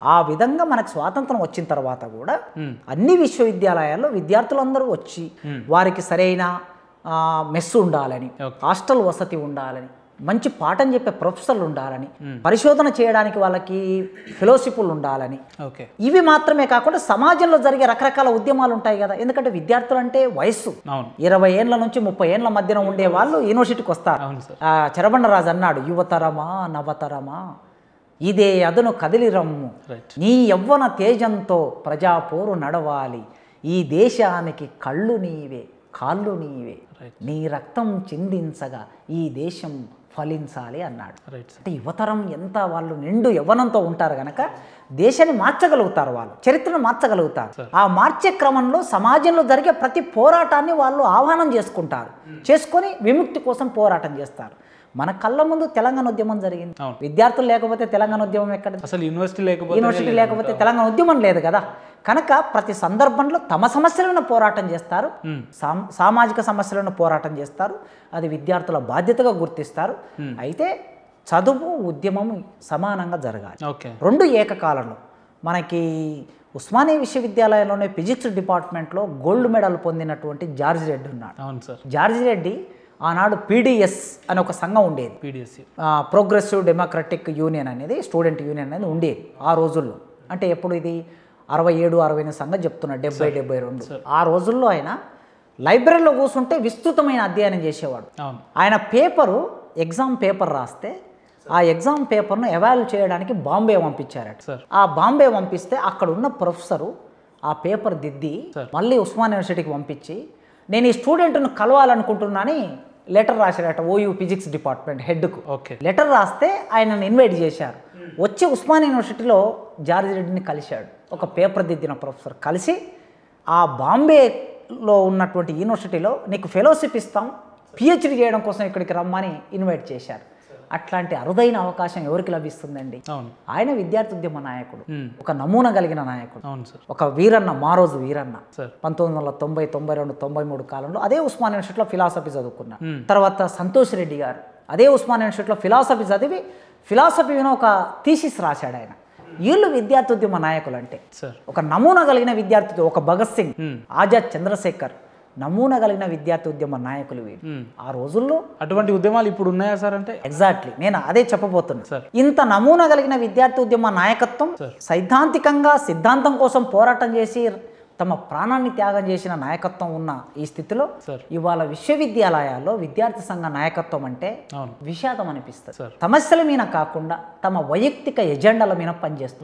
ఆ విధంగా మనకు స్వాతంత్రం వచ్చిన తర్వాత కూడా అన్ని విశ్వవిద్యాలయాల్లో విద్యార్థులందరూ వచ్చి వారికి సరైన మెస్ ఉండాలని, హాస్టల్ వసతి ఉండాలని, మంచి పాఠం చెప్పే ప్రొఫెసర్లు ఉండాలని, పరిశోధన చేయడానికి వాళ్ళకి ఫెలోషిప్లు ఉండాలని, ఇవి మాత్రమే కాకుండా సమాజంలో జరిగే రకరకాల ఉద్యమాలు ఉంటాయి కదా. ఎందుకంటే విద్యార్థులు అంటే వయస్సు 20 ఏళ్ల నుంచి 30 ఏళ్ల మధ్యన ఉండే వాళ్ళు యూనివర్సిటీకి వస్తారు. చెరబండరాజు అన్నాడు, యువతరమా నవతరమా ఇదే అదను కదిలిరమ్ము, నీ యవ్వన తేజంతో ప్రజాపోరు నడవాలి, ఈ దేశానికి కళ్ళు నీవే కాళ్ళు నీవే, నీ రక్తం చిందించగా ఈ దేశం ఫలించాలి అన్నాడు. అంటే యువతరం ఎంత వాళ్ళు నిండు యవ్వనంతో ఉంటారు కనుక దేశాన్ని మార్చగలుగుతారు, వాళ్ళు చరిత్రను మార్చగలుగుతారు. ఆ మార్చే క్రమంలో సమాజంలో జరిగే ప్రతి పోరాటాన్ని వాళ్ళు ఆహ్వానం చేసుకుంటారు, చేసుకొని విముక్తి కోసం పోరాటం చేస్తారు. మన కళ్ళ ముందు తెలంగాణ ఉద్యమం జరిగింది. విద్యార్థులు లేకపోతే తెలంగాణ ఉద్యమం ఎక్కడ? అసలు యూనివర్సిటీ లేకపోతే తెలంగాణ ఉద్యమం లేదు కదా. కనుక ప్రతి సందర్భంలో తమ సమస్యలను పోరాటం చేస్తారు, సామాజిక సమస్యలను పోరాటం చేస్తారు. అది విద్యార్థుల బాధ్యతగా గుర్తిస్తారు. అయితే చదువు ఉద్యమం సమానంగా జరగాలి, రెండు ఏకకాలంలో. మనకి ఉస్మానియా విశ్వవిద్యాలయంలోనే ఫిజిక్స్ డిపార్ట్మెంట్లో గోల్డ్ మెడల్ పొందినటువంటి జార్జి రెడ్డి ఉన్నాడు. జార్జి రెడ్డి ఆనాడు పీడిఎస్ అనే ఒక సంఘం ఉండేది, ప్రోగ్రెసివ్ డెమోక్రటిక్ యూనియన్ అనేది, స్టూడెంట్ యూనియన్ అనేది ఉండేది ఆ రోజుల్లో. అంటే ఎప్పుడు ఇది 67, 68 సంఘం చెప్తున్నాడు, 70, 72. ఆ రోజుల్లో ఆయన లైబ్రరీలో కూర్చుంటే విస్తృతమైన అధ్యయనం చేసేవాడు. ఆయన పేపరు ఎగ్జామ్ పేపర్ రాస్తే ఆ ఎగ్జామ్ పేపర్ను ఎవాల్యూ చేయడానికి బాంబే పంపించారట. ఆ బాంబే పంపిస్తే అక్కడ ఉన్న ప్రొఫెసరు ఆ పేపర్ దిద్ది మళ్ళీ ఉస్మానియా యూనివర్సిటీకి పంపించి, నేను ఈ స్టూడెంట్ను కలవాలనుకుంటున్నాని లెటర్ రాశారట ఓయూ ఫిజిక్స్ డిపార్ట్మెంట్ హెడ్కు. లెటర్ రాస్తే ఆయనను ఇన్వైట్ చేశారు. వచ్చి ఉస్మానియా యూనివర్సిటీలో జార్జి రెడ్డిని కలిశాడు, ఒక పేపర్ దిద్దిన ప్రొఫెసర్. కలిసి ఆ బాంబేలో ఉన్నటువంటి యూనివర్సిటీలో నీకు ఫెలోషిప్ ఇస్తాం, పిహెచ్డి చేయడం కోసం ఇక్కడికి రమ్మని ఇన్వైట్ చేశారు. అట్లాంటి అరుదైన అవకాశం ఎవరికి లభిస్తుందండి? ఆయన విద్యార్థి ఉద్యమ నాయకుడు, ఒక నమూనా కలిగిన నాయకుడు, ఒక వీరన్న, మారోజు వీరన్న. 1990, 92, 93 కాలంలో అదే ఉస్మానియా యూనివర్సిటీలో ఫిలాసఫీ చదువుకున్నారు. తర్వాత సంతోష్ రెడ్డి గారు అదే ఉస్మానియా యూనివర్సిటీలో ఫిలాసఫీ చదివి ఫిలాసఫీ మీద ఒక థీసిస్ రాశాడు ఆయన. వీళ్ళు విద్యార్థి ఉద్యమ నాయకులు అంటే ఒక నమూనా కలిగిన విద్యార్థి, ఒక భగత్ సింగ్, ఆజాద్ చంద్రశేఖర్ నమూనా కలిగిన విద్యార్థి ఉద్యమ నాయకులు వీళ్ళు. ఆ రోజుల్లో అటువంటి ఉద్యమాలు ఇప్పుడు ఉన్నాయా సార్? అంటే ఎగ్జాక్ట్లీ నేను అదే చెప్పబోతున్నా. ఇంత నమూనా కలిగిన విద్యార్థి ఉద్యమ నాయకత్వం, సైద్ధాంతికంగా సిద్ధాంతం కోసం పోరాటం చేసి తమ ప్రాణాన్ని త్యాగం చేసిన నాయకత్వం ఉన్న ఈ స్థితిలో ఇవాళ విశ్వవిద్యాలయాల్లో విద్యార్థి సంఘ నాయకత్వం అంటే విషాదం అనిపిస్తుంది. సమస్యల మీద కాకుండా తమ వైయక్తిక ఎజెండాల మీద పనిచేస్తూ,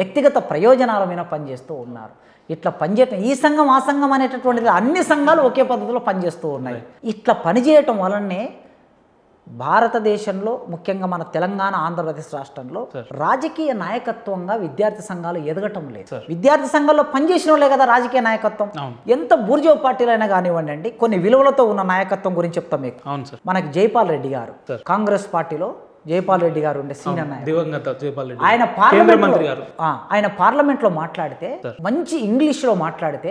వ్యక్తిగత ప్రయోజనాల మీద పనిచేస్తూ ఉన్నారు. ఇట్లా పనిచేయటం, ఈ సంఘం ఆ సంఘం అనేటటువంటిది అన్ని సంఘాలు ఒకే పద్ధతిలో పనిచేస్తూ ఉన్నాయి. ఇట్లా పనిచేయటం వలనే భారతదేశంలో, ముఖ్యంగా మన తెలంగాణ, ఆంధ్రప్రదేశ్ రాష్ట్రంలో రాజకీయ నాయకత్వంగా విద్యార్థి సంఘాలు ఎదగటం లేదు. విద్యార్థి సంఘాల్లో పనిచేసిన వాళ్ళే కదా రాజకీయ నాయకత్వం. ఎంత బూర్జువా పార్టీలు అయినా కానివ్వండి అండి, కొన్ని విలువలతో ఉన్న నాయకత్వం గురించి చెప్తాం మీకు. మనకి జైపాల్ రెడ్డి గారు కాంగ్రెస్ పార్టీలో, జైపాల్ రెడ్డి గారు ఉండే సీనియర్ నాయకుడు, ఆయన పార్లమెంట్ లో మాట్లాడితే మంచి ఇంగ్లీష్ లో మాట్లాడితే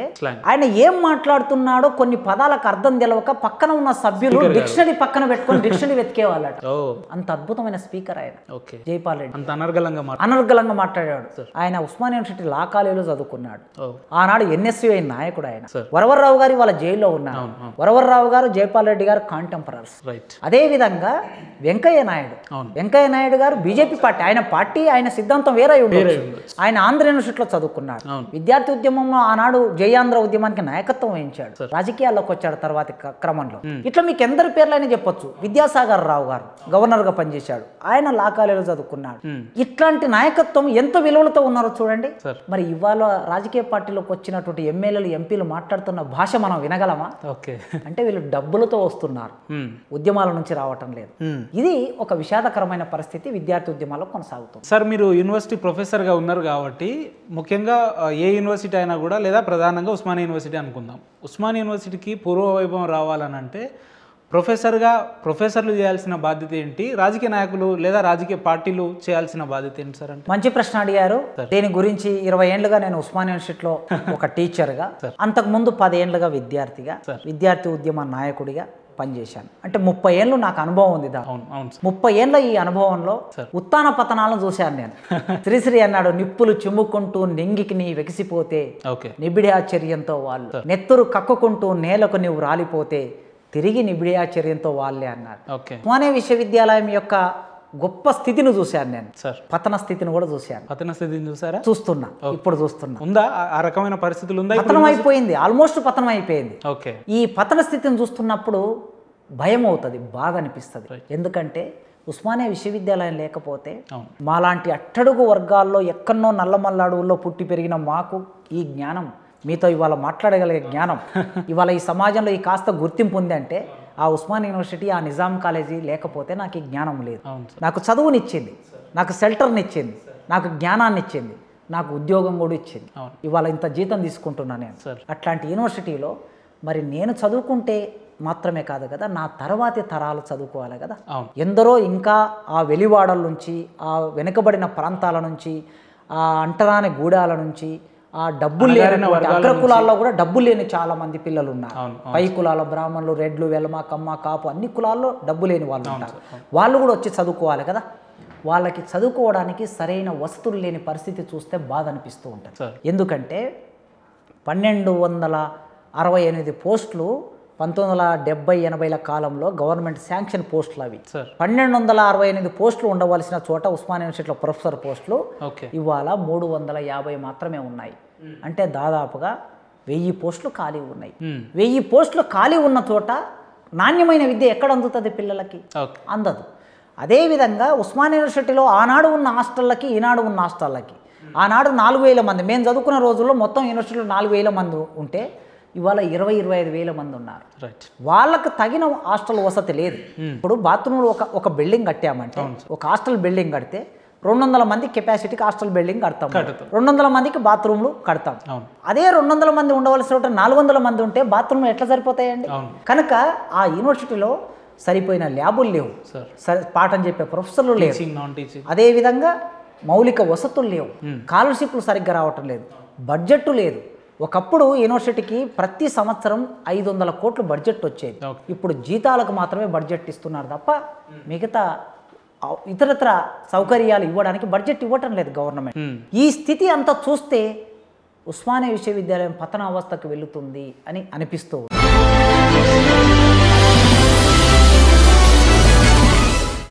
ఆయన ఏం మాట్లాడుతున్నాడో కొన్ని పదాలకు అర్థం తెలవక పక్కన ఉన్న సభ్యులు డిక్షనరీ పక్కన పెట్టుకొని డిక్షనరీ వెతికేవాళ్ళట. అంత అద్భుతమైన స్పీకర్ ఆయన జైపాల్ రెడ్డి, అనర్గళంగా మాట్లాడాడు. ఆయన ఉస్మానియా యూనివర్సిటీ లా కాలేజీలో చదువుకున్నాడు. ఆనాడు ఎన్ఎస్యుఐ నాయకుడు ఆయన. వరవర్రావు గారు వాళ్ళ జైల్లో ఉన్నారు. వరవర్రావు గారు, జైపాల్ రెడ్డి గారు కాంటెంపరర్స్. అదే విధంగా వెంకయ్య నాయుడు గారు బీజేపీ పార్టీ, ఆయన సిద్ధాంతం వేరే ఉండేది. ఆయన ఆంధ్ర యూనివర్సిటీలో చదువుకున్నాడు. విద్యార్థి ఉద్యమంలో ఆనాడు జయాంధ్ర ఉద్యమానికి నాయకత్వం వహించాడు. రాజకీయాల్లోకి వచ్చాడు తర్వాత క్రమంలో. ఇట్లా మీకు ఎందరి పేర్లైనా చెప్పొచ్చు. విద్యాసాగర్ రావు గారు గవర్నర్ గా పనిచేశాడు, ఆయన లా కాలేజీలో చదువుకున్నాడు. ఇట్లాంటి నాయకత్వం ఎంత విలువలతో ఉన్నారో చూడండి. మరి ఇవాళ రాజకీయ పార్టీలోకి వచ్చినటువంటి ఎమ్మెల్యేలు, ఎంపీలు మాట్లాడుతున్న భాష మనం వినగలమా? అంటే వీళ్ళు డబ్బులతో వస్తున్నారు, ఉద్యమాల నుంచి రావటం లేదు. ఇది ఒక విషాదకరమైన పరిస్థితి విద్యార్థి ఉద్యమాల్లో కొనసాగుతుంది. సార్, మీరు యూనివర్సిటీ ప్రొఫెసర్గా ఉన్నారు కాబట్టి ముఖ్యంగా ఏ యూనివర్సిటీ అయినా కూడా, లేదా ప్రధానంగా ఉస్మానియా యూనివర్సిటీ అనుకుందాం, ఉస్మానియా యూనివర్సిటీకి పూర్వవైభవం రావాలని అంటే ప్రొఫెసర్లు చేయాల్సిన బాధ్యత ఏంటి, రాజకీయ నాయకులు లేదా రాజకీయ పార్టీలు చేయాల్సిన బాధ్యత ఏంటి సార్? అంటే మంచి ప్రశ్న అడిగారు. దీని గురించి 20 ఏళ్లుగా నేను ఉస్మానియా యూనివర్సిటీలో ఒక టీచర్గా, అంతకుముందు 10 ఏళ్లుగా విద్యార్థిగా, విద్యార్థి ఉద్యమ నాయకుడిగా పనిచేశాను. అంటే 30 ఏళ్ళు నాకు అనుభవం ఉంది దా. అవును అవును సార్. 30 ఏళ్ళ ఈ అనుభవంలో ఉత్తాన పతనాలను చూశాను నేను. శ్రీశ్రీ అన్నాడు, నిప్పులు చిమ్ముకుంటూ నింగికి నీ వెగిసిపోతే ఓకే. నిబిడి ఆశ్చర్యంతో వాళ్ళు, నెత్తురు కక్కుకుంటూ నేలకు నీవు రాలిపోతే తిరిగి నిబిడి ఆశ్చర్యంతో వాళ్ళే అన్నారు. ఓకే. ఉస్మానియా విశ్వవిద్యాలయం యొక్క గొప్ప స్థితిని చూశాను నేను, సార్. పతన స్థితిని కూడా చూశాను. పతన స్థితిని చూసారా? చూస్తున్నా, ఇప్పుడు చూస్తున్నా. ఉందా ఆ రకమైన పరిస్థితులు ఉందా? పతనం అయిపోయింది, ఆల్మోస్ట్ పతనం అయిపోయింది. ఓకే. ఈ పతన స్థితిని చూస్తున్నప్పుడు భయం అవుతుంది, బాధ అనిపిస్తుంది. ఎందుకంటే ఉస్మానియా విశ్వవిద్యాలయం లేకపోతే మాలాంటి అట్టడుగు వర్గాల్లో ఎక్కడనో నల్లమల్ల అడవుల్లో పుట్టి పెరిగిన మాకు ఈ జ్ఞానం, మీతో ఇవాళ మాట్లాడగలిగే జ్ఞానం, ఇవాళ ఈ సమాజంలో ఈ కాస్త గుర్తింపు ఉంది అంటే ఆ ఉస్మానియా యూనివర్సిటీ, ఆ నిజాం కాలేజీ లేకపోతే నాకు ఈ జ్ఞానం లేదు. నాకు చదువునిచ్చింది, నాకు షెల్టర్ని ఇచ్చింది, నాకు జ్ఞానాన్ని ఇచ్చింది, నాకు ఉద్యోగం కూడా ఇచ్చింది. ఇవాళ ఇంత జీతం తీసుకుంటున్నా నేను. అట్లాంటి యూనివర్సిటీలో మరి నేను చదువుకుంటే మాత్రమే కాదు కదా, నా తర్వాతి తరాలు చదువుకోవాలి కదా. ఎందరో ఇంకా ఆ వెలివాడల నుంచి, ఆ వెనుకబడిన ప్రాంతాల నుంచి, ఆ అంటరాని గూడాల నుంచి, ఆ డబ్బులు లేని అగ్ర కులాల్లో కూడా డబ్బులు లేని చాలా మంది పిల్లలు ఉన్నారు. పై కులాల బ్రాహ్మణులు, రెడ్లు, వెలమ, కమ్మ, కాపు అన్ని కులాల్లో డబ్బు లేని వాళ్ళు ఉంటారు. వాళ్ళు కూడా వచ్చి చదువుకోవాలి కదా. వాళ్ళకి చదువుకోవడానికి సరైన వసతులు లేని పరిస్థితి చూస్తే బాధ అనిపిస్తూ ఉంటుంది. ఎందుకంటే 1268 పోస్టులు 1970-80ల కాలంలో గవర్నమెంట్ శాంక్షన్ పోస్టులు అవి. 1268 పోస్టులు ఉండవలసిన చోట ఉస్మానియా యూనివర్సిటీలో ప్రొఫెసర్ పోస్టులు ఇవాళ 350 మాత్రమే ఉన్నాయి. అంటే దాదాపుగా 1000 పోస్టులు ఖాళీ ఉన్నాయి. 1000 పోస్టులు ఖాళీ ఉన్న చోట నాణ్యమైన విద్య ఎక్కడ అందుతుంది పిల్లలకి? అందదు. అదేవిధంగా ఉస్మానియా యూనివర్సిటీలో ఆనాడు ఉన్న హాస్టళ్ళకి, ఈనాడు ఉన్న హాస్టళ్ళకి, ఆనాడు 4000 మంది, మేము చదువుకున్న రోజుల్లో మొత్తం యూనివర్సిటీలో 4000 మంది ఉంటే ఇవాళ 20-25 మంది ఉన్నారు. వాళ్ళకు తగిన హాస్టల్ వసతి లేదు. ఇప్పుడు బాత్రూమ్లో ఒక బిల్డింగ్ కట్టామంటే, ఒక హాస్టల్ బిల్డింగ్ కడితే 200 మంది కెపాసిటీకి హాస్టల్ బిల్డింగ్ కడతాం, 200 మందికి బాత్రూమ్లు కడతాం. అదే 200 మంది ఉండవలసిన 400 మంది ఉంటే బాత్రూమ్లు ఎట్లా సరిపోతాయండి? కనుక ఆ యూనివర్సిటీలో సరిపోయిన ల్యాబులు లేవు, పాఠం చెప్పే ప్రొఫెసర్లు లేవు, అదేవిధంగా మౌలిక వసతులు లేవు, స్కాలర్షిప్లు సరిగ్గా రావటం లేదు, బడ్జెట్ లేదు. ఒకప్పుడు యూనివర్సిటీకి ప్రతి సంవత్సరం 500 కోట్లు బడ్జెట్ వచ్చేది. ఇప్పుడు జీతాలకు మాత్రమే బడ్జెట్ ఇస్తున్నారు తప్ప మిగతా ఇతరత్ర సౌకర్యాలు ఇవ్వడానికి బడ్జెట్ ఇవ్వటం లేదు గవర్నమెంట్. ఈ స్థితి అంతా చూస్తే ఉస్మానియా విశ్వవిద్యాలయం పతనావస్థకు వెళుతుంది అని అనిపిస్తూ